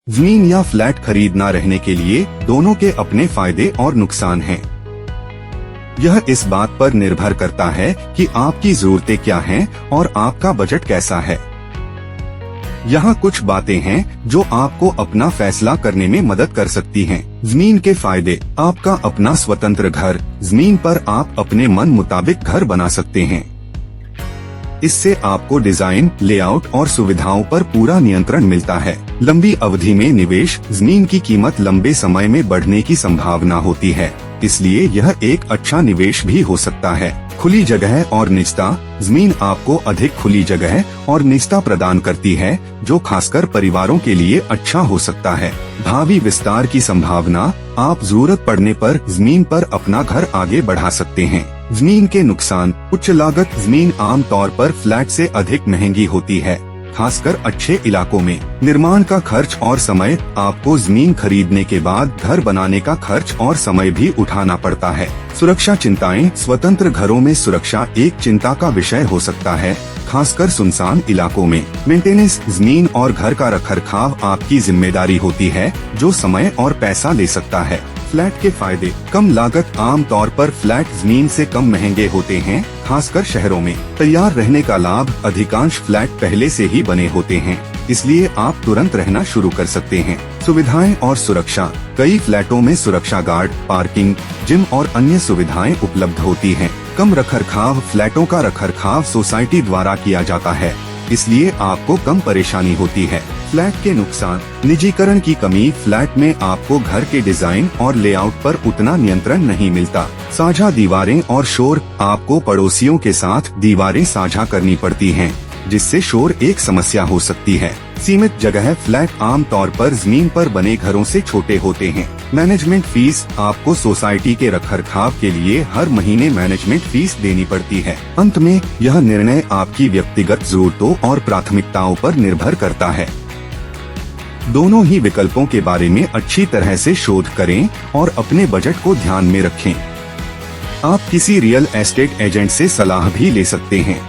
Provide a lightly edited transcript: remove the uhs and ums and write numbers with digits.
जमीन या फ्लैट खरीदना रहने के लिए दोनों के अपने फायदे और नुकसान हैं। यह इस बात पर निर्भर करता है कि आपकी जरूरतें क्या हैं और आपका बजट कैसा है। यहाँ कुछ बातें हैं जो आपको अपना फैसला करने में मदद कर सकती हैं। जमीन के फायदे। आपका अपना स्वतंत्र घर। जमीन पर आप अपने मन मुताबिक घर बना सकते हैं। इससे आपको डिजाइन, लेआउट और सुविधाओं पर पूरा नियंत्रण मिलता है। लंबी अवधि में निवेश। जमीन की कीमत लंबे समय में बढ़ने की संभावना होती है, इसलिए यह एक अच्छा निवेश भी हो सकता है। खुली जगह और निजता। जमीन आपको अधिक खुली जगह और निजता प्रदान करती है, जो खासकर परिवारों के लिए अच्छा हो सकता है। भावी विस्तार की संभावना। आप जरूरत पड़ने पर जमीन पर अपना घर आगे बढ़ा सकते हैं। जमीन के नुकसान। उच्च लागत। जमीन आमतौर पर फ्लैट से अधिक महंगी होती है, खासकर अच्छे इलाकों में। निर्माण का खर्च और समय। आपको जमीन खरीदने के बाद घर बनाने का खर्च और समय भी उठाना पड़ता है। सुरक्षा चिंताएं। स्वतंत्र घरों में सुरक्षा एक चिंता का विषय हो सकता है, खासकर सुनसान इलाकों में। मेंटेनेंस। जमीन और घर का रखरखाव आपकी जिम्मेदारी होती है, जो समय और पैसा ले सकता है। फ्लैट के फायदे। कम लागत। आमतौर पर फ्लैट जमीन से कम महंगे होते हैं, खासकर शहरों में। तैयार रहने का लाभ। अधिकांश फ्लैट पहले से ही बने होते हैं, इसलिए आप तुरंत रहना शुरू कर सकते हैं। सुविधाएं और सुरक्षा। कई फ्लैटों में सुरक्षा गार्ड, पार्किंग, जिम और अन्य सुविधाएं उपलब्ध होती हैं। कम रखरखाव। फ्लैटों का रखरखाव सोसाइटी द्वारा किया जाता है, इसलिए आपको कम परेशानी होती है। फ्लैट के नुकसान। निजीकरण की कमी। फ्लैट में आपको घर के डिजाइन और लेआउट पर उतना नियंत्रण नहीं मिलता। साझा दीवारें और शोर। आपको पड़ोसियों के साथ दीवारें साझा करनी पड़ती हैं, जिससे शोर एक समस्या हो सकती है। सीमित जगह। फ्लैट आमतौर पर जमीन पर बने घरों से छोटे होते हैं। Management fees. आपको सोसाइटी के रखरखाव के लिए हर महीने मैनेजमेंट फीस देनी पड़ती है। अंत में यह निर्णय आपकी व्यक्तिगत जरूरतों और प्राथमिकताओं पर निर्भर करता है। दोनों ही विकल्पों के बारे में अच्छी तरह से शोध करें और अपने बजट को ध्यान में रखें। आप किसी रियल एस्टेट एजेंट से सलाह भी ले सकते हैं।